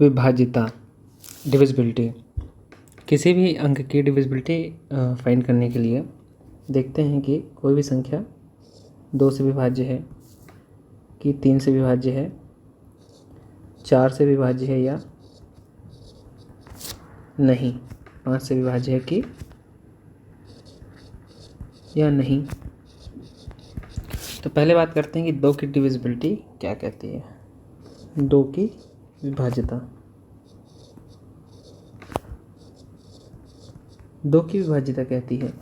विभाज्यता divisibility. किसी भी अंक की डिविजिबिलिटी फाइंड करने के लिए देखते हैं कि कोई भी संख्या 2 से विभाज्य है कि 3 से विभाज्य है, 4 से विभाज्य है या नहीं, 5 से विभाज्य है कि या नहीं। तो पहले बात करते हैं कि 2 की डिविजिबिलिटी क्या कहती है। 2 की विभाज्यता। 2 की विभाज्यता कहती है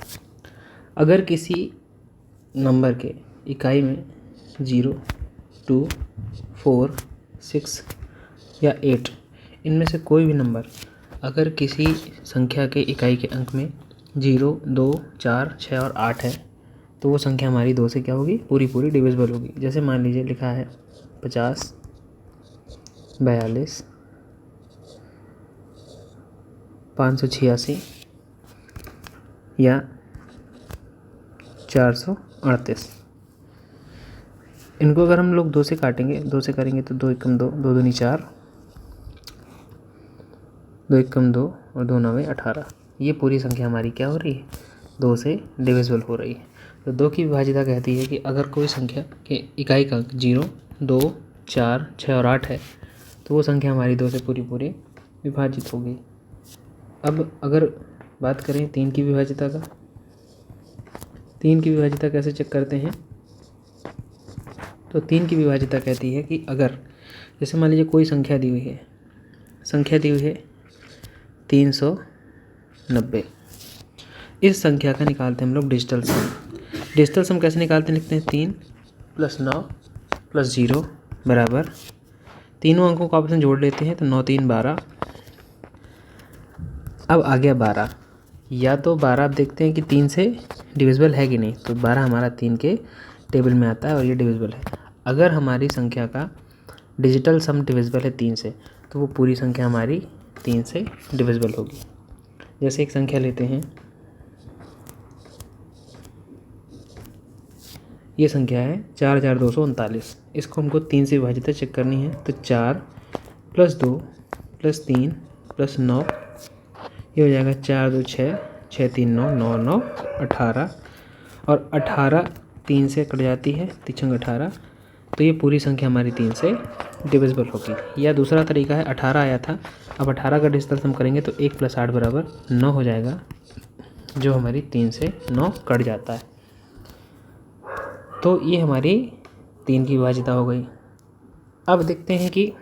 अगर किसी नंबर के इकाई में 0, 2, 4, 6 या 8 इनमें से कोई भी नंबर अगर किसी संख्या के इकाई के अंक में 0, 2, 4, 6 और 8 है तो वो संख्या हमारी 2 से क्या होगी, पूरी डिविजिबल होगी। जैसे मान लीजिए लिखा है 50, 42, 586 या 438। इनको अगर हम लोग 2 से काटेंगे, 2 से करेंगे तो 2 एकम 2, 2 दूनी 4, 2 एकम 2 और 2 नवे 18। ये पूरी संख्या हमारी क्या हो रही है, 2 से डिविजिबल हो रही है। तो 2 की विभाज्यता कहती है कि अगर कोई संख्या के इकाई का अंक 0, 2, 4, 6 और 8 है तो वो संख्या हमारी 2 से पूरी विभाजित होगी। अब अगर बात करें 3 की विभाज्यता का, 3 की विभाज्यता कैसे चेक करते हैं। तो 3 की विभाज्यता कहती है कि अगर जैसे मान लीजिए कोई संख्या दी हुई है 390, इस संख्या का निकालते हैं हम लोग डिजिटल सम। डिजिटल सम कैसे निकालते हैं, लिखते हैं 3 + 9 + 0 बराबर, तीनों अंकों को आपस में जोड़ लेते हैं तो 9 3 12। अब आ गया 12, या तो 12 आप देखते हैं कि 3 से डिविजिबल है कि नहीं, तो 12 हमारा 3 के टेबल में आता है और ये डिविजिबल है। अगर हमारी संख्या का डिजिटल सम डिविजिबल है 3 से तो वो पूरी संख्या हमारी 3 से डिविजिबल होगी। जैसे एक संख्या लेते हैं, ये संख्या है 4239, इसको हमको 3 से विभाजित चेक करनी है। तो 4 + 2 + 3 + 9, ये हो जाएगा 4 2 6, 6 3 9, 9 9 18 और 18 3 से कट जाती है, 3 18, तो ये पूरी संख्या हमारी 3 से डिविजिबल होगी। या दूसरा तरीका है 18 आया था, अब 18 का डिजिटल सम करेंगे तो 1 + 8 बराबर 9 हो जाएगा, जो हमारी 3 से 9 कट जाता है। तो ये हमारी 3 की विभाज्यता हो गई। अब देखते हैं कि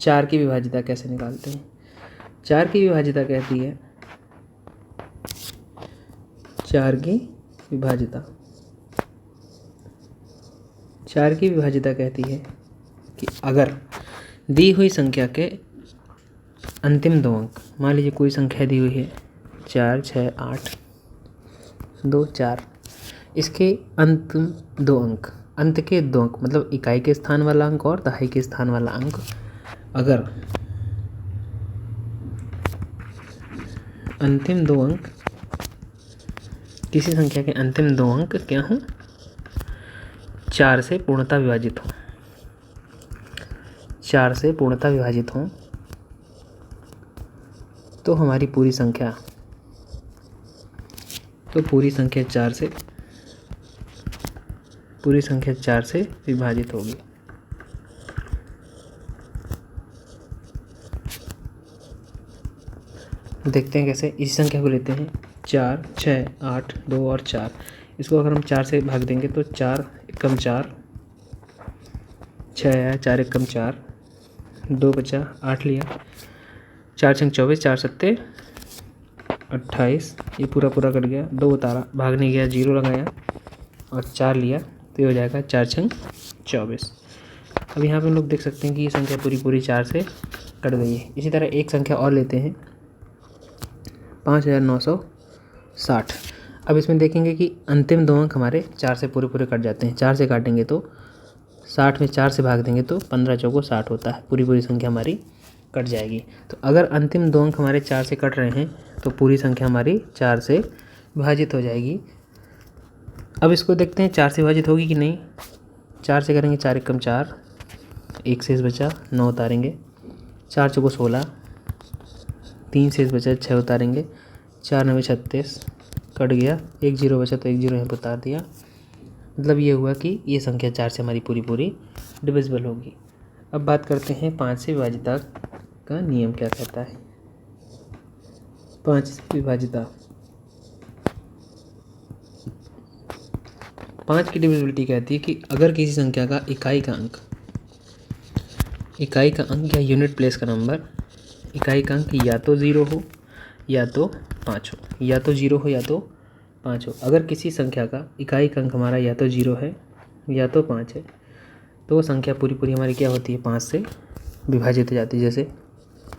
4 की विभाज्यता कैसे निकालते हैं। 4 की विभाज्यता कहती है 4 की विभाज्यता कहती है कि अगर दी हुई संख्या के अंतिम 2 अंक, मान लीजिए कोई संख्या दी हुई है 4 6 8 2 4, इसके अंतिम 2 अंक, अंत के 2 अंक मतलब इकाई के स्थान वाला अंक और दहाई के स्थान वाला अंक, अगर अंतिम 2 अंक, किसी संख्या के अंतिम 2 अंक क्या हों, 4 से पूर्णतः विभाजित हों, 4 से पूर्णतः विभाजित हों, तो हमारी पूरी संख्या 4 से विभाजित होगी। देखते हैं कैसे। इसी संख्या को लेते हैं 4 6 8 2 और 4, इसको अगर हम 4 से भाग देंगे तो 4 एकम 4, 6 आया, 4 एकम 4, 2 बचा, 8 लिया, 4 छंग 24, 4 सत्ते 28, ये पूरा कट गया, 2 उतारा, भाग नहीं गया, 0 लगाया और 4 लिया, तो ये हो जाएगा 4 छंग 24। अब यहाँ पे हम लोग देख सकते हैं कि ये संख्या पूरी 4 से कट गई है। इसी तरह एक संख्या और लेते हैं 5960। अब इसमें देखेंगे कि अंतिम 2 अंक हमारे 4 से पूरे कट जाते हैं। 4 से काटेंगे तो 60 में 4 से भाग देंगे तो 15 चौको 60 होता है, पूरी संख्या हमारी कट जाएगी। तो अगर अंतिम 2 अंक हमारे 4 से कट रहे हैं तो पूरी संख्या हमारी 4 से विभाजित हो जाएगी। अब इसको देखते हैं 4 से विभाजित होगी कि नहीं। 4 से करेंगे 4 एकम 4, 1 शेष बचा, 9 उतारेंगे, 4 चौको 16, 3 शेष बचा, 6 उतारेंगे, 4 9 36, कट गया, 1 0 बचा तो 1 0 यहाँ पर उतार दिया। मतलब ये हुआ कि ये संख्या 4 से हमारी पूरी पूरी डिविजिबल होगी। अब बात करते हैं 5 से विभाजिता का नियम क्या कहता है। 5 से विभाजिता, 5 की डिविजिबिलिटी कहती है कि अगर किसी संख्या का इकाई का अंक या यूनिट प्लेस का नंबर, इकाई का अंक या तो 0 हो या तो 5 हो, या तो 0 हो या तो 5 हो। अगर किसी संख्या का इकाई का अंक हमारा या तो 0 है या तो 5 है तो वो संख्या पूरी पूरी हमारी क्या होती है, 5 से विभाजित हो जाती है। जैसे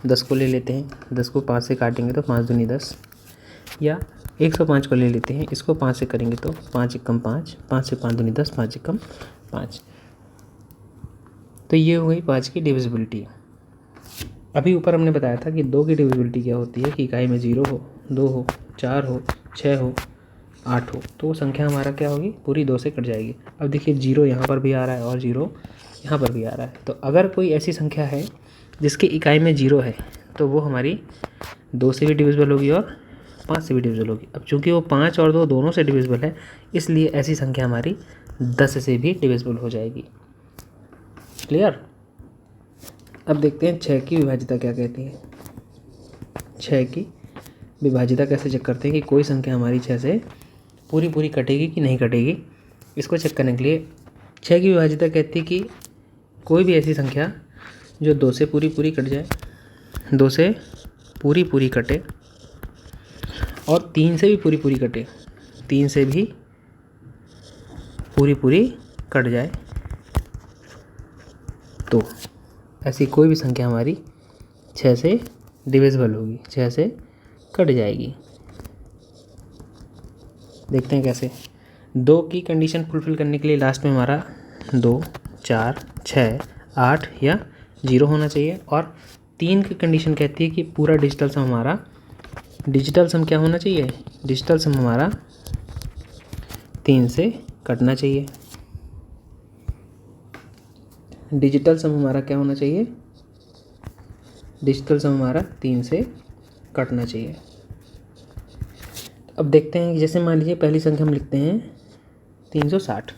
10 को ले लेते हैं, 10 को 5 से काटेंगे तो 5 दूनी 10, या 105 को ले लेते हैं, इसको 5 से करेंगे तो 5 एकम 5, 5 से 5 दूनी 10, 5 एकम 5। तो ये हो गई 5 की डिविजिबिलिटी। अभी ऊपर हमने बताया था कि 2 की डिविजिबिलिटी क्या होती है कि इकाई में 0 हो, 2 हो, 4 हो, 6 हो, 8 हो, तो वो संख्या हमारा क्या होगी, पूरी 2 से कट जाएगी। अब देखिए 0 यहाँ पर भी आ रहा है और 0 यहाँ पर भी आ रहा है, तो अगर कोई ऐसी संख्या है जिसकी इकाई में 0 है तो वो हमारी 2 से भी डिविजिबल होगी और 5 से भी डिविजिबल होगी। अब चूँकि वो 5 और 2 दोनों से डिविजिबल है, इसलिए ऐसी संख्या हमारी 10 से भी डिविजिबल हो जाएगी। क्लियर। अब देखते हैं 6 की विभाजिता क्या कहती है। 6 की विभाजिता कैसे चेक करते हैं कि कोई संख्या हमारी 6 से पूरी पूरी कटेगी कि नहीं कटेगी। इसको चेक करने के लिए 6 की विभाजिता कहती है कि कोई भी ऐसी संख्या जो 2 से पूरी पूरी कट जाए, 2 से पूरी पूरी कटे और 3 से भी पूरी पूरी कटे, 3 से भी पूरी पूरी कट जाए, तो ऐसी कोई भी संख्या हमारी 6 से डिविजिबल होगी, 6 से कट जाएगी। देखते हैं कैसे। 2 की कंडीशन फुलफिल करने के लिए लास्ट में हमारा 2, 4, 6, 8 या 0 होना चाहिए, और 3 की कंडीशन कहती है कि पूरा डिजिटल सम हमारा, डिजिटल सम क्या होना चाहिए, डिजिटल सम हमारा 3 से कटना चाहिए। डिजिटल सम हमारा क्या होना चाहिए, डिजिटल सम हमारा 3 से कटना चाहिए। अब देखते हैं कि जैसे मान लीजिए पहली संख्या हम लिखते हैं 360।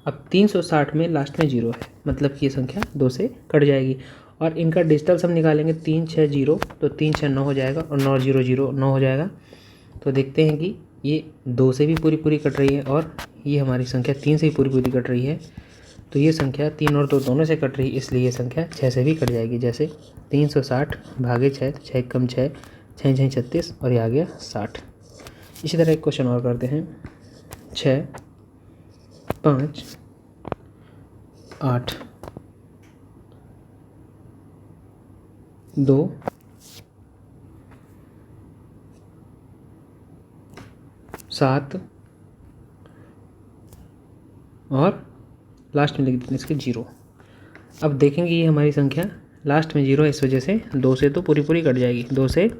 अब 360 में लास्ट में 0 है, मतलब कि ये संख्या 2 से कट जाएगी, और इनका डिजिटल सम निकालेंगे 3 6 0, तो 3 6 9 हो जाएगा और 9 0 0 9 हो जाएगा। तो देखते हैं कि ये 2 से भी पूरी पूरी कट रही है और ये हमारी संख्या 3 से भी पूरी पूरी कट रही है। तो ये संख्या 3 और 2 दोनों से कट रही है, इसलिए ये संख्या 6 से भी कट जाएगी। जैसे 360 भागे 6, 6 कम 6, 6 6 36 और ये आ गया 60। इसी तरह एक क्वेश्चन और करते हैं। 6 5 8 2 7 और लास्ट में लिख देते हैं इसके 0। अब देखेंगे ये हमारी संख्या लास्ट में 0 है, इस वजह से 2 से तो पूरी पूरी कट जाएगी, 2 से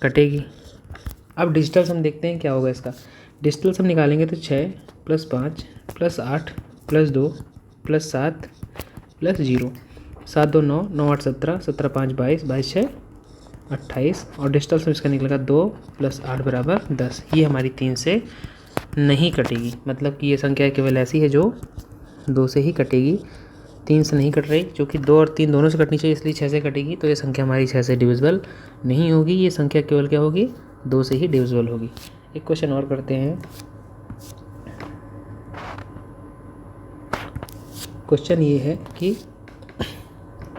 कटेगी। अब डिजिटल सम देखते हैं क्या होगा इसका। डिजिटल सम निकालेंगे तो 6 + 5 + 8 + 2 + 7 + 0, 7 2 9, 9 8 17, 17 5 22, 22 6 28, और डिजिटल सम इसका निकलेगा 2 + 8 = 10। ये हमारी 3 से नहीं कटेगी, मतलब कि ये संख्या केवल ऐसी है जो 2 से ही कटेगी, 3 से नहीं कट रही। क्योंकि 2 और 3 दोनों से कटनी चाहिए, इसलिए 6 से कटेगी, तो ये संख्या हमारी 6 से डिविजिबल नहीं होगी। ये संख्या केवल क्या होगी, 2 से ही डिविजिबल होगी। एक क्वेश्चन और करते हैं। क्वेश्चन ये है कि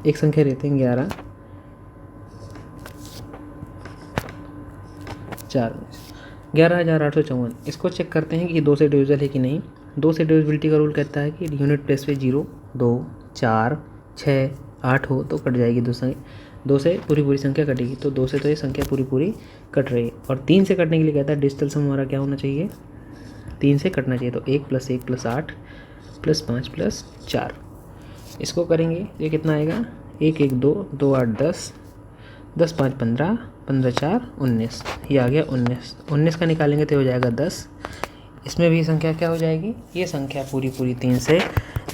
एक संख्या रहते हैं 11,854। इसको चेक करते हैं कि 2 से डिविजिबल है कि नहीं। 2 से डिविजिबिलिटी का रूल कहता है कि यूनिट प्लेस पे 0 2 4 6 8 हो तो कट जाएगी 2 से पूरी पूरी संख्या कटेगी। तो 2 से तो ये संख्या पूरी पूरी कट रही है। और 3 से कटने के लिए कहता है डिजिटल सम हमारा क्या होना चाहिए, 3 से कटना चाहिए। तो 1 + 1 + 8 + 5 + 4, इसको करेंगे ये कितना आएगा, 1 1 2 2 8 10, 10 5 15, 15 4 19, ये आ गया 19। 19 का निकालेंगे तो हो जाएगा 10। इसमें भी संख्या क्या हो जाएगी, ये संख्या पूरी पूरी 3 से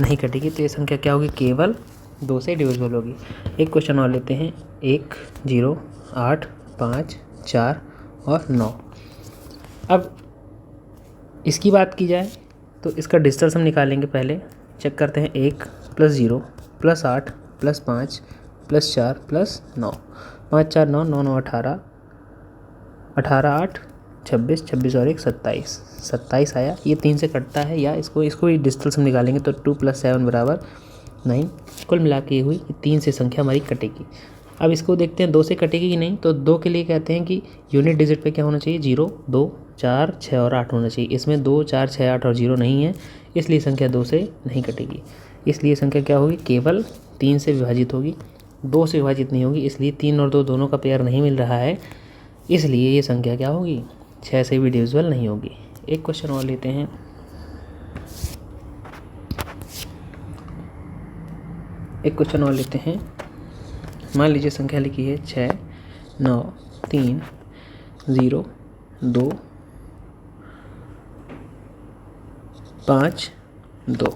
नहीं कटेगी, तो ये संख्या क्या होगी, केवल 2 से डिविजिबल होगी। एक क्वेश्चन और लेते हैं, 1, 0, 8, 5, 4 और 9। अब इसकी बात की जाए तो इसका डिस्टेंस हम निकालेंगे। पहले चेक करते हैं, 1 + 0 + 8 + 5 + 4 + 9, 5 4 9 9 9 18, 18 8 26, 26 और 1 27, 27 आया। ये 3 से कटता है, या इसको ही डिस्टेंस हम निकालेंगे तो 2 + 7 = 9। कुल मिला के ये हुई कि 3 से संख्या हमारी कटेगी। अब इसको देखते हैं 2 से कटेगी कि नहीं। तो 2 के लिए कहते हैं कि यूनिट डिजिट पे क्या होना चाहिए, 0 2 4 6 और 8 होना चाहिए। इसमें 2 4 6 8 और 0 नहीं है, इसलिए संख्या 2 से नहीं कटेगी। इसलिए संख्या क्या होगी, केवल 3 से विभाजित होगी, 2 से विभाजित नहीं होगी। इसलिए 3 और 2 दोनों का पेयर नहीं मिल रहा है, इसलिए ये संख्या क्या होगी, 6 से भी डिविजिबल नहीं होगी। एक क्वेश्चन और लेते हैं, मान लीजिए संख्या लिखी है 6 9 3 0 2 5 2।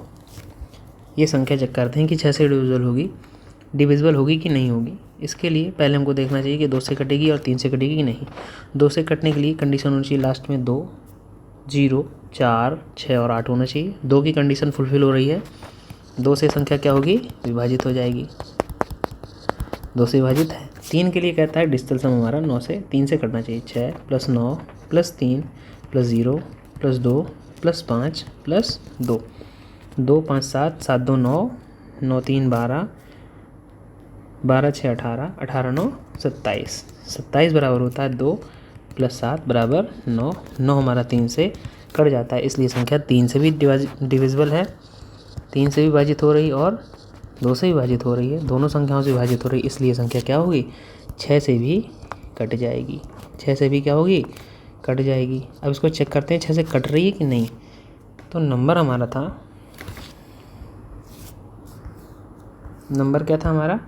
ये संख्या चेक करते हैं कि 6 से डिविजिबल होगी कि नहीं होगी। इसके लिए पहले हमको देखना चाहिए कि 2 से कटेगी और 3 से कटेगी कि नहीं। 2 से कटने के लिए कंडीशन होनी चाहिए लास्ट में 2 0 4 6 और 8 होना चाहिए। 2 की कंडीशन फुलफिल हो रही है, 2 से संख्या क्या होगी, विभाजित हो जाएगी, 2 से विभाजित है। 3 के लिए कहता है डिस्टेंस हमारा 9 से 3 से कटना चाहिए, 6 + 9 + 3 + 0 + 2 + 5 + 2, 2 5 7 7 2 9 9 3 12 12 6 18 18 9 27, 27 बराबर होता है 2 + 7 = 9। 9 हमारा 3 से कट जाता है, इसलिए संख्या 3 से भी डिविजिबल है, 3 से भी विभाजित हो रही और 2 से विभाजित हो रही है, दोनों संख्याओं से विभाजित हो रही है। इसलिए संख्या क्या होगी, 6 से भी कट जाएगी, 6 से भी क्या होगी, कट जाएगी। अब इसको चेक करते हैं 6 से कट रही है कि नहीं। तो नंबर हमारा था, नंबर क्या था हमारा,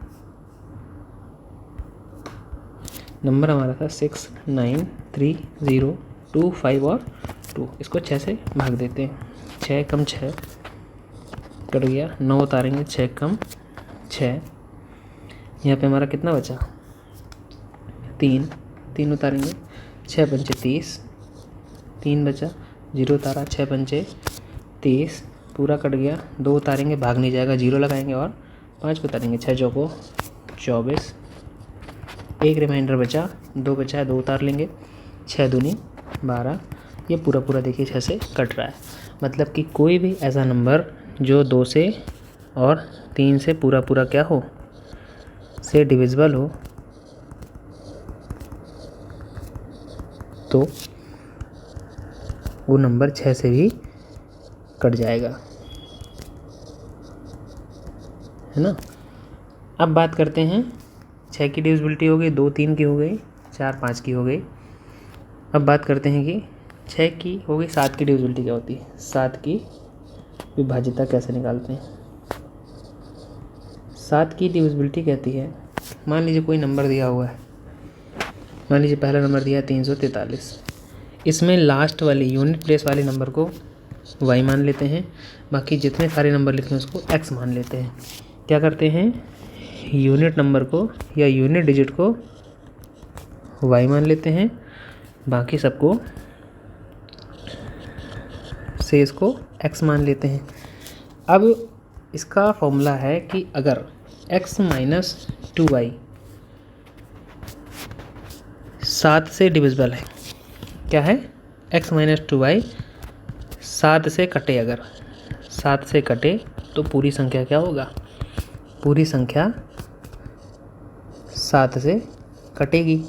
नंबर हमारा था 6 9 3 0 2 5 और 2। इसको 6 से भाग देते हैं, 6 कम 6 कट गया, 9 उतारेंगे, 6 कम 6, यहाँ पे हमारा कितना बचा, 3 3 उतारेंगे, 6 पंचे 30, 3 बचा, 0 उतारा, 6 पंचे 30 पूरा कट गया, 2 उतारेंगे, भाग नहीं जाएगा, 0 लगाएंगे और 5 को उतारेंगे, 6 चौको 24, एक रिमाइंडर बचा, 2 बचा है, 2 उतार लेंगे, 6 दूनी 12। ये पूरा देखिए 6 से कट रहा है। मतलब कि कोई भी ऐसा नंबर जो 2 से और 3 से पूरा क्या हो, से डिविजिबल हो, तो वो नंबर 6 से भी कट जाएगा, है ना। अब बात करते हैं, 6 की डिविजिबिलिटी हो गई, 2 3 की हो गई, 4 5 की हो गई। अब बात करते हैं कि 6 की हो गई, 7 की डिविजिबिलिटी क्या होती है, 7 की विभाज्यता कैसे निकालते हैं। 7 की डिविजिबिलिटी कहती है, मान लीजिए कोई नंबर दिया हुआ है, मान लीजिए पहला नंबर दिया है 343। इसमें लास्ट वाले यूनिट प्लेस वाले नंबर को y मान लेते हैं, बाकी जितने सारे नंबर लिखे हैं उसको x मान लेते हैं। क्या करते हैं, यूनिट नंबर को या यूनिट डिजिट को y मान लेते हैं, बाकी सबको से इसको x मान लेते हैं। अब इसका फॉर्मूला है कि अगर x - 2y 7 से डिविजिबल है, क्या है, x - 2y 7 से कटे, अगर 7 से कटे तो पूरी संख्या क्या होगा, पूरी संख्या 7 से कटेगी।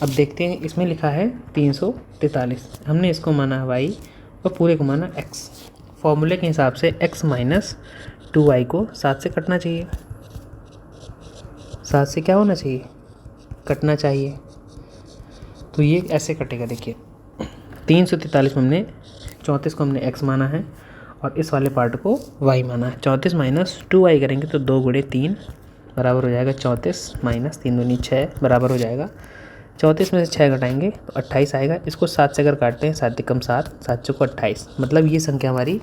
अब देखते हैं, इसमें लिखा है 343, हमने इसको माना y और पूरे को माना x। फॉर्मूले के हिसाब से x - 2y को 7 से कटना चाहिए, 7 से क्या होना चाहिए, कटना चाहिए। तो ये ऐसे कटेगा, देखिए 343 में हमने 34 को हमने x माना है और इस वाले पार्ट को y माना है। 34 - 2y करेंगे तो 2 × 3 बराबर हो जाएगा 34, - 3 दूनी 6 बराबर हो जाएगा 34 में से 6 घटाएंगे तो 28 आएगा। इसको 7 से अगर काटते हैं, 7 × 7 7 × 28, मतलब ये संख्या हमारी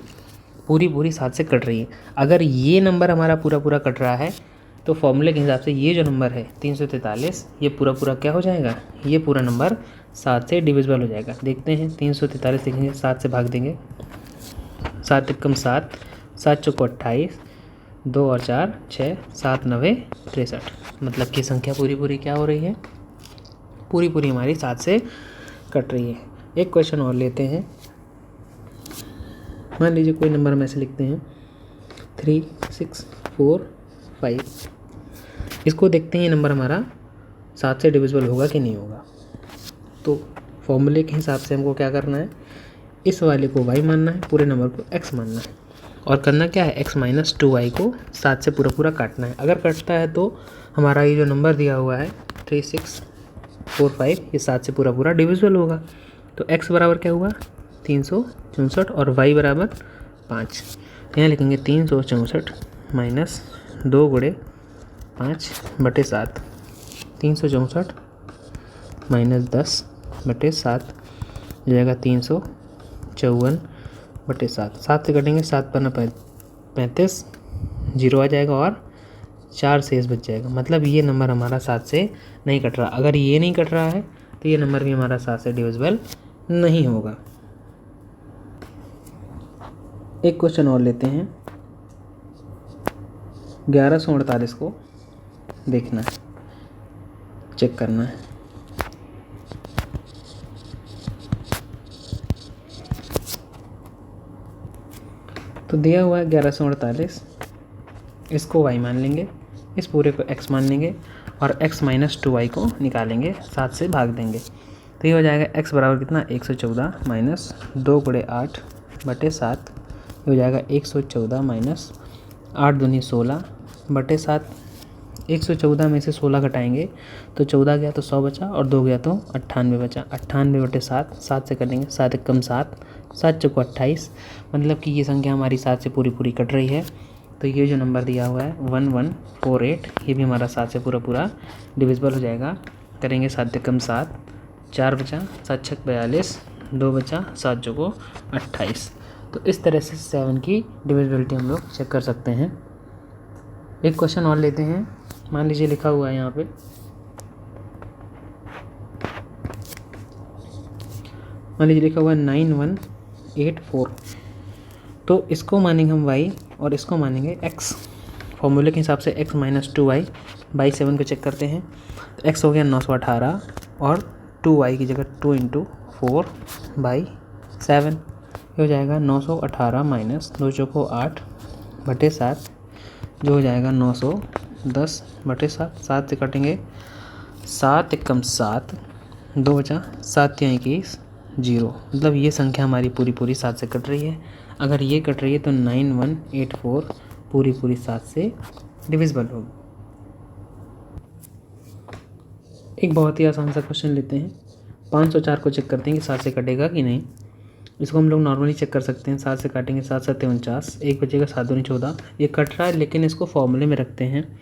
पूरी पूरी 7 से कट रही है। अगर ये नंबर हमारा पूरा पूरा कट रहा है तो फॉर्मूले के हिसाब से ये जो नंबर है 343, ये पूरा पूरा क्या हो जाएगा, ये पूरा नंबर 7 से डिविजिबल हो जाएगा। देखते हैं 343 लिखेंगे, 7 से भाग देंगे, 7 एकम 7, 7 चौको 28, 2 और 4 6, 7 9 63। मतलब कि संख्या पूरी पूरी क्या हो रही है, पूरी पूरी हमारी 7 से कट रही है। एक क्वेश्चन और लेते हैं। मान लीजिए कोई नंबर हम ऐसे लिखते हैं 3 6 4 5। इसको देखते हैं ये नंबर हमारा 7 से डिविजिबल होगा कि नहीं होगा। तो फॉर्मूले के हिसाब से हमको क्या करना है, इस वाले को y मानना है, पूरे नंबर को x मानना है, और करना क्या है, x माइनस 2y को 7 से पूरा पूरा काटना है। अगर कटता है तो हमारा ये जो नंबर दिया हुआ है 3 6 4 5, ये 7 से पूरा पूरा डिविजिबल होगा। तो x बराबर क्या हुआ 364 और y बराबर 5। यहाँ लिखेंगे 364 माइनस 2 गुणे 5/7, 364 माइनस 10/7 हो जाएगा 354/7। 7 से कटेंगे, 7 पन्ना 35, 0 आ जाएगा और 4 शेष बच जाएगा। मतलब ये नंबर हमारा 7 से नहीं कट रहा। अगर ये नहीं कट रहा है तो ये नंबर भी हमारा 7 से डिविजिबल नहीं होगा। एक क्वेश्चन और लेते हैं। 1148 को देखना है, चेक करना है। तो दिया हुआ है 1148, इसको y मान लेंगे, इस पूरे को x मान लेंगे और x माइनस 2y को निकालेंगे, 7 से भाग देंगे। तो ये हो जाएगा x बराबर कितना 114 माइनस 2 गुणे 8/7, ये हो जाएगा 114 माइनस 8 दूनी 16/7। 114 में से 16 घटाएंगे तो 14 गया तो 100 बचा और 2 गया तो 98 बचा। 98/7, 7 से कटेंगे, 7 एकम 7, 7 चौको 28। मतलब कि ये संख्या हमारी 7 से पूरी पूरी कट रही है। तो ये जो नंबर दिया हुआ है 1148, ये भी हमारा 7 से पूरा पूरा डिविजिबल हो जाएगा। करेंगे 7 एकम 7, 4 बचा, 7 छक 42, 2 बचा, 7 चौको 28। तो इस तरह से 7 की डिविजिबिलिटी हम लोग चेक कर सकते हैं। एक क्वेश्चन और लेते हैं। मान लीजिए लिखा हुआ है यहाँ पे, मान लीजिए लिखा हुआ है 9184। तो इसको मानेंगे हम y और इसको मानेंगे x। फॉर्मूले के हिसाब से x माइनस 2y बाई 7 को चेक करते हैं। तो x हो गया 918 और 2y की जगह 2 × 4/7, ये हो जाएगा 918 माइनस 2 चौको 8/7, जो हो जाएगा 910/7। 7 से कटेंगे, 7 एकम 7, 2 बचा, 7 तिया 21, 0। मतलब ये संख्या हमारी पूरी पूरी 7 से कट रही है। अगर ये कट रही है तो 9184 पूरी पूरी 7 से डिविजिबल होगी। एक बहुत ही आसान सा क्वेश्चन लेते हैं। 504 को चेक करते हैं कि 7 से कटेगा कि नहीं। इसको हम लोग नॉर्मली चेक कर सकते हैं। 7 से काटेंगे, 7 7 49, 1 बचेगा, 7 दूनी 14। ये कट रहा है लेकिन इसको फॉर्मूले में रखते हैं,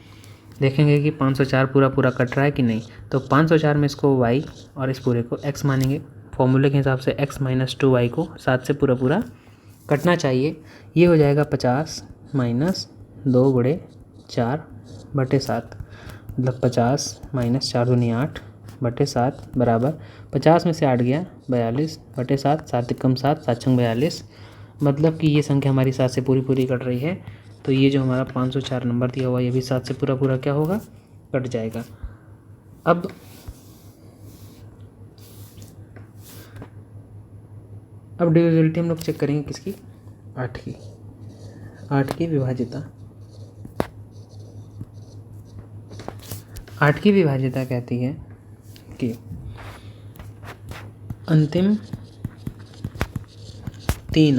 देखेंगे कि 504 पूरा पूरा कट रहा है कि नहीं। तो 504 में इसको y और इस पूरे को x मानेंगे। फॉर्मूले के हिसाब से x माइनस 2y को 7 से पूरा पूरा कटना चाहिए। ये हो जाएगा 50 माइनस 2 गुणे 4/7, मतलब 50 माइनस 4 दूनी 8/7 बराबर 50 में से 8 गया 42/7, 7 एकम 7, 7 छंग 42। मतलब कि ये संख्या हमारी 7 से पूरी पूरी कट रही है। तो ये जो हमारा 504 नंबर दिया हुआ है ये भी 7 से पूरा पूरा क्या होगा, कट जाएगा। अब डिविजिबिलिटी हम लोग चेक करेंगे किसकी, 8 की विभाज्यता। 8 की विभाज्यता कहती है कि अंतिम 3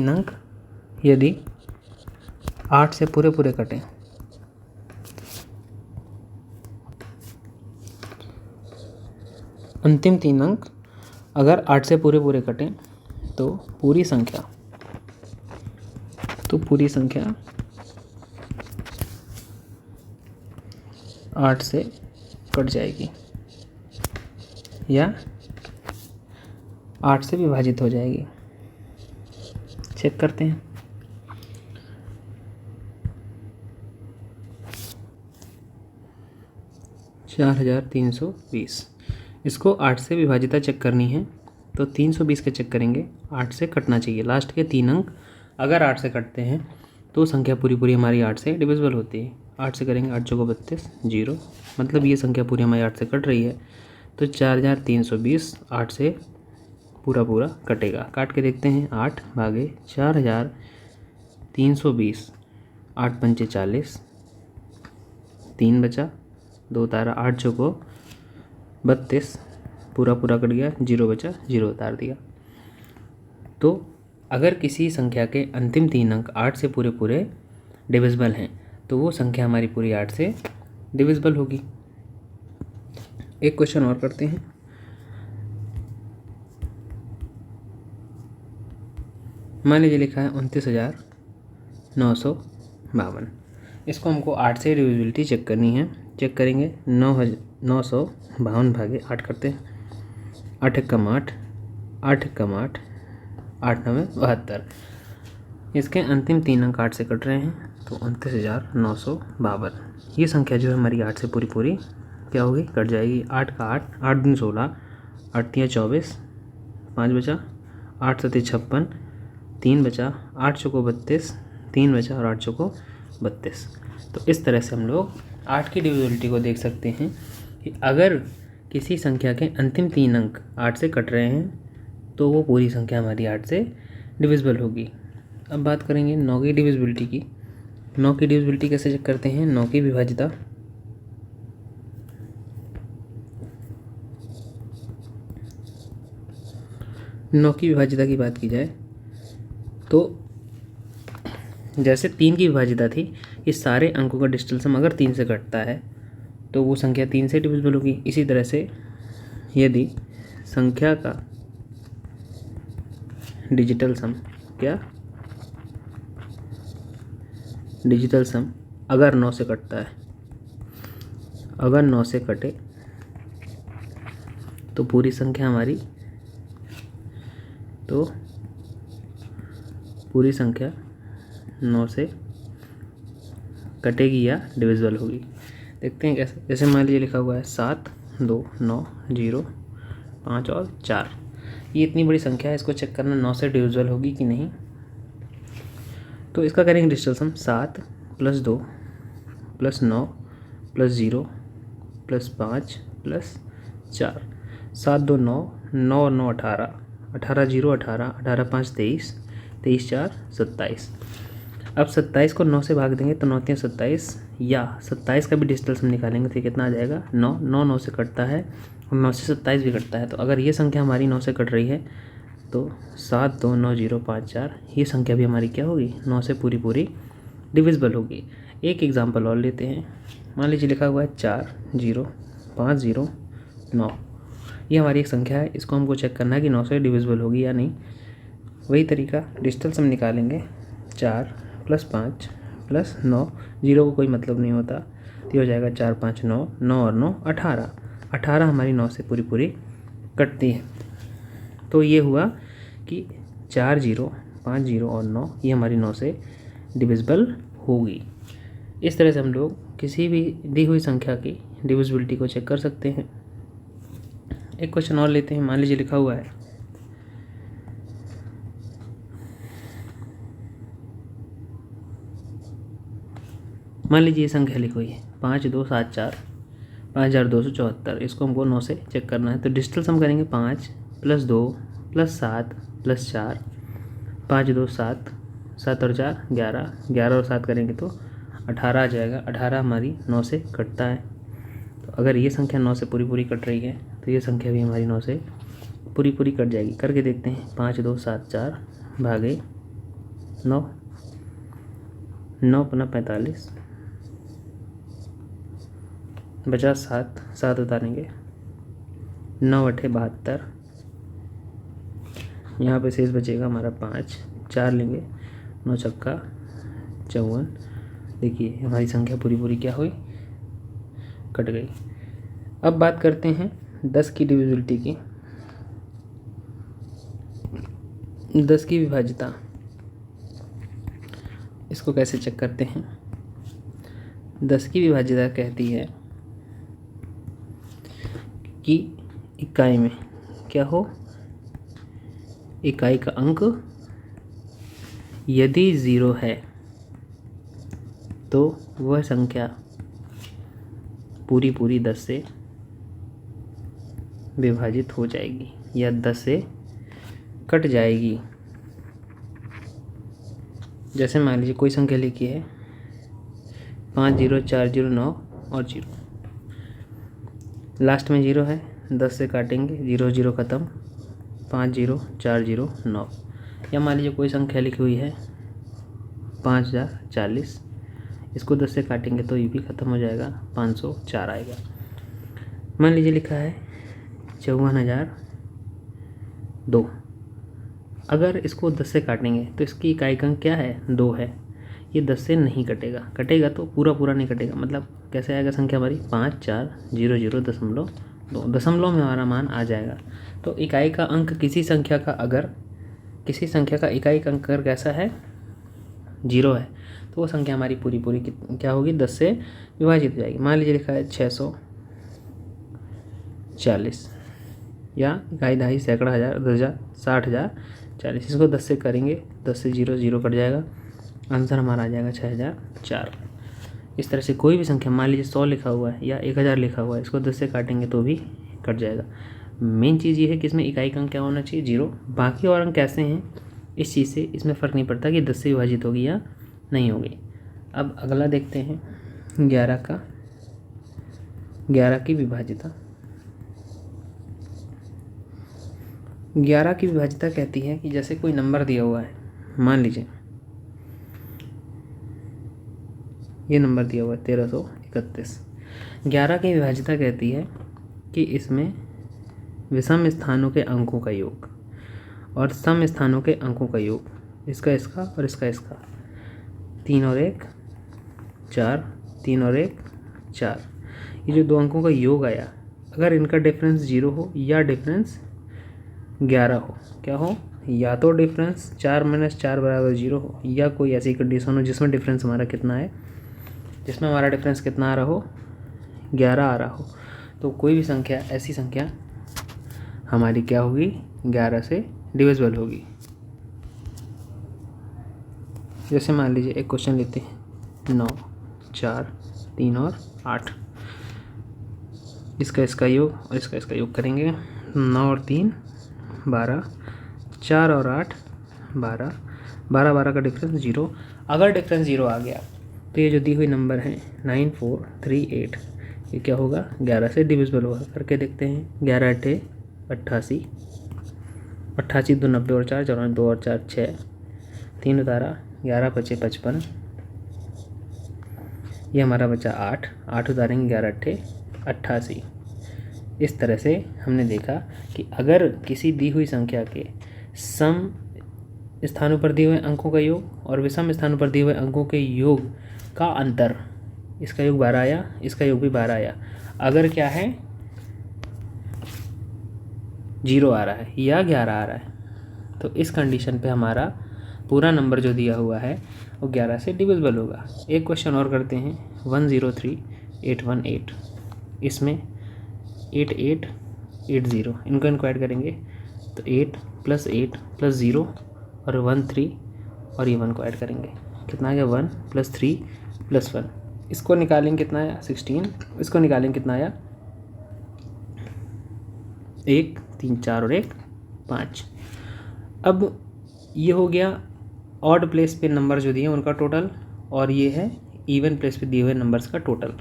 अंक यदि 8 से पूरे पूरे कटें, अंतिम 3 अंक अगर 8 से पूरे पूरे कटें तो पूरी संख्या 8 से कट जाएगी या 8 से विभाजित हो जाएगी। चेक करते हैं। चार 4320। इसको 8 से विभाजिता चेक करनी है तो 320 का चेक करेंगे, 8 से कटना चाहिए। लास्ट के 3 अंक अगर 8 से कटते हैं तो संख्या पूरी पूरी हमारी 8 से डिविजिबल होती है। 8 से करेंगे, 8 चौको 32, 0, मतलब ये संख्या पूरी हमारी 8 से कट रही है। तो 4320 8 से पूरा पूरा कटेगा। काट के देखते हैं, 8 भागे 4320, 8 पंचे 40, 3 बचा, 2 तारा, 8 चौको 32, पूरा पूरा कट गया, 0 बचा, 0 उतार दिया। तो अगर किसी संख्या के अंतिम 3 अंक 8 से पूरे पूरे डिविजिबल हैं तो वो संख्या हमारी पूरी 8 से डिविजिबल होगी। एक क्वेश्चन और करते हैं। मान लीजिए लिखा है 29,952। इसको हमको 8 से डिविजिबिलिटी चेक करनी है। चेक करेंगे, 9,952 भागे 8 करते हैं। 8 एकम 8, 8 एकम 8, 8 9 72। इसके अंतिम 3 अंक 8 से कट रहे हैं तो 29,952। ये संख्या जो है हमारी 8 से पूरी पूरी क्या होगी, कट जाएगी। 8 का 8, 8 दूनी 16, 8 तियां 24, 5 बचा, 8 सत्ते 56, 3 बचा, 8 चौको 32, 3 बचा और 8 चौको 32। तो इस तरह से हम लोग 8 की डिविजिबिलिटी को देख सकते हैं कि अगर किसी संख्या के अंतिम 3 अंक 8 से कट रहे हैं तो वो पूरी संख्या हमारी 8 से डिविजिबल होगी। अब बात करेंगे 9 की डिविजिबिलिटी की। 9 की डिविजिबिलिटी कैसे चेक करते हैं, 9 की विभाजिता। नौ की विभाजिता की बात की जाए तो जैसे 3 की विभाजिता थी, ये सारे अंकों का डिजिटल सम अगर 3 से घटता है तो वो संख्या 3 से डिविजिबल होगी। इसी तरह से यदि संख्या का डिजिटल सम डिजिटल सम अगर 9 से कटता है, अगर 9 से कटे तो पूरी संख्या हमारी, तो पूरी संख्या 9 से कटेगी या डिविजिबल होगी। देखते हैं कैसे। जैसे मान लीजिए लिखा हुआ है 7, 2, 9, 0, 5 और 4। ये इतनी बड़ी संख्या है, इसको चेक करना 9 से डिविजिबल होगी कि नहीं। तो इसका करेंगे डिजिटल सम। 7 + 2 + 9 + 0 + 5 + 4। 7 2 9, 9 और 9 18, 18 0 18, 18 5 23, 23 4 27। अब 27 को 9 से भाग देंगे तो 9 3 27, या 27 का भी डिजिटल सम निकालेंगे तो कितना आ जाएगा, 9। 9 9 से कटता है और 9 से 27 भी कटता है। तो अगर ये संख्या हमारी 9 से कट रही है तो 7 2 9 0 5 4, ये संख्या भी हमारी क्या होगी, 9 से पूरी पूरी डिविजिबल होगी। एक एग्जांपल और लेते हैं। मान लीजिए लिखा हुआ है 4 0 5 0 9। ये हमारी एक संख्या है, इसको हमको चेक करना है कि 9 से डिविजिबल होगी या नहीं। वही तरीका, डिजिटल सम निकालेंगे। 4 + 5 + 9, 0 को कोई मतलब नहीं होता तो ये हो जाएगा 4 5 9, 9 और 9 18। 18 हमारी 9 से पूरी पूरी कटती है। तो ये हुआ कि 4 0 5 0 और 9 ये हमारी 9 से डिविजिबल होगी। इस तरह से हम लोग किसी भी दी हुई संख्या की डिविजिबिलिटी को चेक कर सकते हैं। एक क्वेश्चन और लेते हैं। मान लीजिए लिखा हुआ है मान लीजिए ये संख्या लिखी हुई है 5 2 7 4, 5274। इसको हमको 9 से चेक करना है। तो डिजिटल सम करेंगे 5 + 2 + 7 + 4, 5 2 7, 7 और 4 11, 11 और 7 करेंगे तो 18 आ जाएगा। 18 हमारी 9 से कटता है। तो अगर ये संख्या 9 से पूरी पूरी कट रही है तो ये संख्या भी हमारी 9 से पूरी पूरी कट जाएगी। करके देखते हैं। 5 2 7 4 भागे 9, 9 × 45, बचा 7, 7 उतारेंगे, 9 8 72। यहाँ पे शेष बचेगा हमारा 5, 4 लेंगे, 9 छक्का 54। देखिए हमारी संख्या पूरी पूरी क्या हुई, कट गई। अब बात करते हैं 10 की डिविजिबिलिटी की। 10 की विभाजिता। इसको कैसे चेक करते हैं? 10 की विभाज्यता कहती है कि इकाई में क्या हो, इकाई का अंक यदि 0 है तो वह संख्या पूरी 10 से विभाजित हो जाएगी या 10 से कट जाएगी। जैसे मान लीजिए कोई संख्या लिखी है 5 0 4 0 9 और 0, लास्ट में 0 है, 10 से काटेंगे 0 0 ख़त्म, 5 0 4 0 9। या मान लीजिए कोई संख्या लिखी हुई है 5040, इसको 10 से काटेंगे तो ये भी ख़त्म हो जाएगा, 504 आएगा। मान लीजिए लिखा है 54,002, अगर इसको 10 से काटेंगे तो इसकी इकाई का अंक क्या है, 2 है। ये 10 से नहीं कटेगा, कटेगा तो पूरा नहीं कटेगा, मतलब कैसे आएगा संख्या हमारी 5400.2, दशमलव में हमारा मान आ जाएगा। तो इकाई का अंक किसी संख्या का इकाई का अंक अगर कैसा है 0 है तो वो संख्या हमारी पूरी क्या होगी, 10 से विभाजित हो जाएगी। मान लीजिए लिखा है 640 या इकाई दहाई सैकड़ा हज़ार 10,000 60,000 40, इसको 10 से करेंगे, 10 से 0 0 कट जाएगा, आंसर हमारा आ जाएगा 6004। इस तरह से कोई भी संख्या, मान लीजिए 100 लिखा हुआ है या 1000 लिखा हुआ है, इसको 10 से काटेंगे तो भी कट जाएगा। मेन चीज़ ये है कि इसमें इकाई का अंक क्या होना चाहिए, 0। बाकी और अंक कैसे हैं इस चीज़ से इसमें फ़र्क नहीं पड़ता कि 10 से विभाजित होगी या नहीं होगी। अब अगला देखते हैं 11 की विभाज्यता। 11 की विभाज्यता कहती है कि जैसे कोई नंबर दिया हुआ है, मान लीजिए ये नंबर दिया हुआ है 1331। 11 की विभाज्यता कहती है कि इसमें विषम स्थानों के अंकों का योग और सम स्थानों के अंकों का योग, इसका और इसका 3 और 1 4, 3 और 1 4, ये जो 2 अंकों का योग आया, अगर इनका डिफरेंस 0 हो या डिफरेंस 11 हो, क्या हो, या तो डिफरेंस 4 - 4 = 0 हो, या कोई ऐसी कंडीशन हो जिसमें डिफरेंस हमारा कितना है, जिसमें हमारा डिफरेंस कितना आ रहा हो, 11 आ रहा हो, तो कोई भी संख्या, ऐसी संख्या हमारी क्या होगी, 11 से डिविजिबल होगी। जैसे मान लीजिए एक क्वेश्चन लेते हैं 9 4 3 और 8, इसका योग और इसका योग करेंगे, 9 और 3 12, 4 और 8 12, 12 का डिफरेंस 0। अगर डिफरेंस 0 आ गया तो ये जो दी हुई नंबर है 9438, ये क्या होगा, 11 से डिविजिबल होगा। करके देखते हैं, 11 × 8 = 88, 88 2 90 और 4 94, 2 और 4 6, 3 उतारा, 11 × 5 = 55, ये हमारा बचा 8 उतारेंगे, 11 × 8 = 88। इस तरह से हमने देखा कि अगर किसी दी हुई संख्या के सम स्थानों पर दिए हुए अंकों का योग और विषम स्थानों पर दिए हुए अंकों के योग का अंतर, इसका योग 12 आया, इसका योग भी 12 आया, अगर क्या है 0 आ रहा है या 11 आ रहा है, तो इस कंडीशन पे हमारा पूरा नंबर जो दिया हुआ है वो 11 से डिविजिबल होगा। एक क्वेश्चन और करते हैं 103818, इसमें 8880, इनको ऐड करेंगे तो 8 + 8 + 0 और 1 3 और ये 1 को ऐड करेंगे, कितना आ गया, 1 + 3 + 1, इसको निकालेंगे कितना आया, 16, इसको निकालेंगे कितना आया, 1 3 4 और 1 5। अब ये हो गया ऑड प्लेस पे नंबर जो दिए उनका टोटल, और ये है इवन प्लेस पे दिए हुए नंबर्स का टोटल।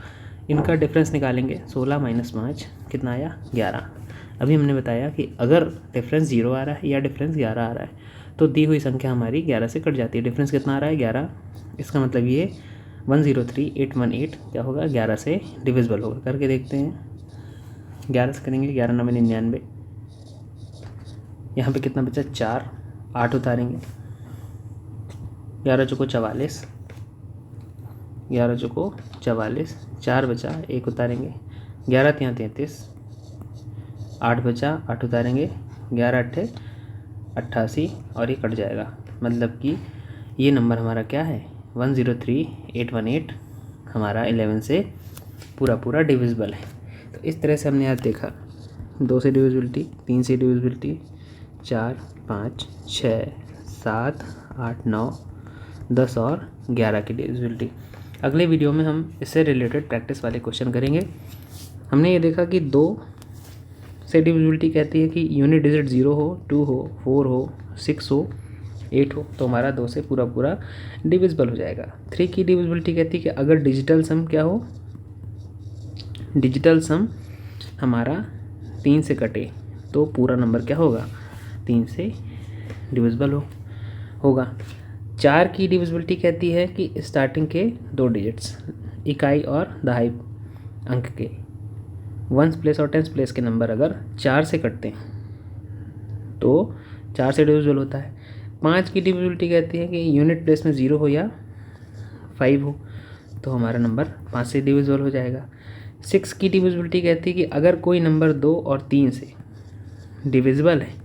इनका डिफरेंस निकालेंगे, 16 - 5 कितना आया, 11। अभी हमने बताया कि अगर डिफरेंस 0 आ रहा है या डिफरेंस 11 आ रहा है तो दी हुई संख्या हमारी 11 से कट जाती है। डिफरेंस कितना आ रहा है, 11, इसका मतलब ये 103818 क्या होगा, 11 से डिविजिबल होगा। करके देखते हैं, 11 से करेंगे, 11 × 9 = 99, यहाँ पे कितना बचा, 4, 8 उतारेंगे, 11 × 4 = 44, 11 × 4 = 44, 4 बचा, 1 उतारेंगे, 11 × 3 = 33, 8 बचा, 8 उतारेंगे, 11 × 8 = 88 और ये कट जाएगा। मतलब कि ये नंबर हमारा क्या है, 103,818 हमारा 11 से पूरा डिविजिबल है। तो इस तरह से हमने आज देखा 2 से डिविजिबिलिटी, 3 से डिविजिबिलिटी, 4, 5, 6, 7, 8, 9, 10 और 11 की डिविजिबिलिटी। अगले वीडियो में हम इससे रिलेटेड प्रैक्टिस वाले क्वेश्चन करेंगे। हमने ये देखा कि 2 से डिविजिबिलिटी कहती है कि यूनिट डिजिट 0 हो, 2 हो, 4 हो, 6 हो, 8 हो, तो हमारा 2 से पूरा डिविजिबल हो जाएगा। 3 की डिविजिबिलिटी कहती है कि अगर डिजिटल सम क्या हो, डिजिटल सम हमारा 3 से कटे तो पूरा नंबर क्या होगा, 3 से डिविजिबल होगा। 4 की डिविजिबिलिटी कहती है कि स्टार्टिंग के 2 डिजिट्स, इकाई और दहाई अंक के वंस प्लेस और टेंस प्लेस के नंबर अगर 4 से कटते हैं तो 4 से डिविजिबल होता है। 5 की डिविजिबिलिटी कहती है कि यूनिट प्लेस में 0 हो या 5 हो, तो हमारा नंबर 5 से डिविजिबल हो जाएगा। 6 की डिविजिबिलिटी कहती है कि अगर कोई नंबर 2 और 3 से डिविजिबल है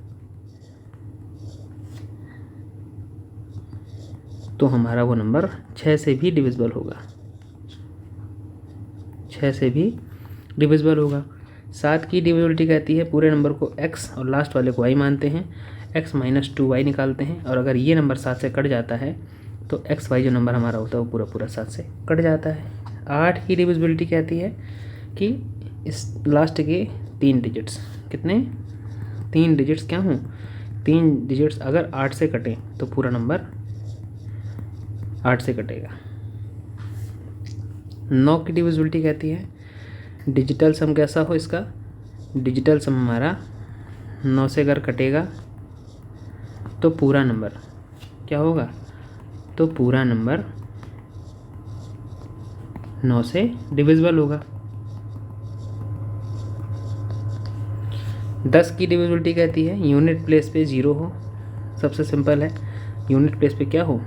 तो हमारा वो नंबर 6 से भी डिविजिबल होगा, 6 से भी डिविजिबल होगा। 7 की डिविजिबिलिटी कहती है पूरे नंबर को x और लास्ट वाले को y मानते हैं, x - 2y निकालते हैं, और अगर ये नंबर 7 से कट जाता है तो xy जो नंबर हमारा होता है वो पूरा 7 से कट जाता है। 8 की डिविजिबिलिटी कहती है कि इस लास्ट के 3 डिजिट्स, कितने, 3 डिजिट्स क्या हों, 3 डिजिट्स अगर 8 से कटें तो पूरा नंबर 8 से कटेगा। 9 की डिविजिबिलिटी कहती है डिजिटल सम कैसा हो इसका, डिजिटल सम हमारा 9 से अगर कटेगा तो पूरा नंबर क्या होगा, तो पूरा नंबर 9 से डिविजिबल होगा। 10 की डिविजिबिलिटी कहती है यूनिट प्लेस पे 0 हो, सबसे सिंपल है, यूनिट प्लेस पे क्या हो,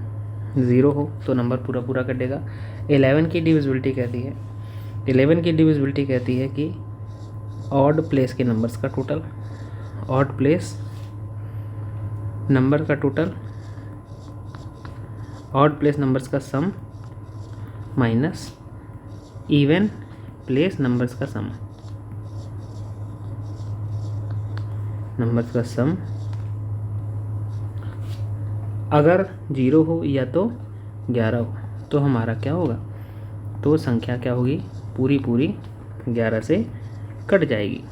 0 हो, तो नंबर पूरा कटेगा। 11 की डिविजिबिलिटी कहती है, 11 की डिविजिबिलिटी कहती है कि ऑड प्लेस के नंबर्स का टोटल, ऑड प्लेस नंबर का टोटल, ऑड प्लेस नंबर्स का सम माइनस इवन प्लेस नंबर्स का सम, नंबर्स का सम अगर 0 हो या तो 11 हो तो हमारा क्या होगा, तो संख्या क्या होगी, पूरी 11 से कट जाएगी।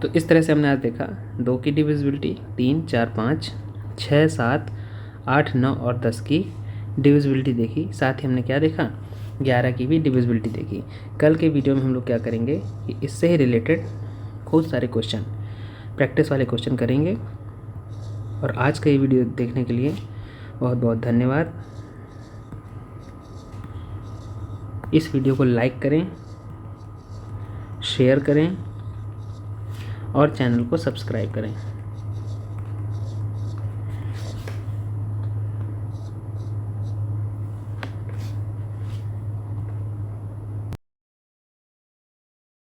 तो इस तरह से हमने आज देखा 2 की डिविजिबिलिटी, 3, 4, 5, 6, 7, 8, 9 और 10 की डिविजिबिलिटी देखी। साथ ही हमने क्या देखा, 11 की भी डिविजिबिलिटी देखी। कल के वीडियो में हम लोग क्या करेंगे कि इससे ही रिलेटेड बहुत सारे क्वेश्चन, प्रैक्टिस वाले क्वेश्चन करेंगे। और आज का ये वीडियो देखने के लिए बहुत बहुत धन्यवाद। इस वीडियो को लाइक करें, शेयर करें और चैनल को सब्सक्राइब करें।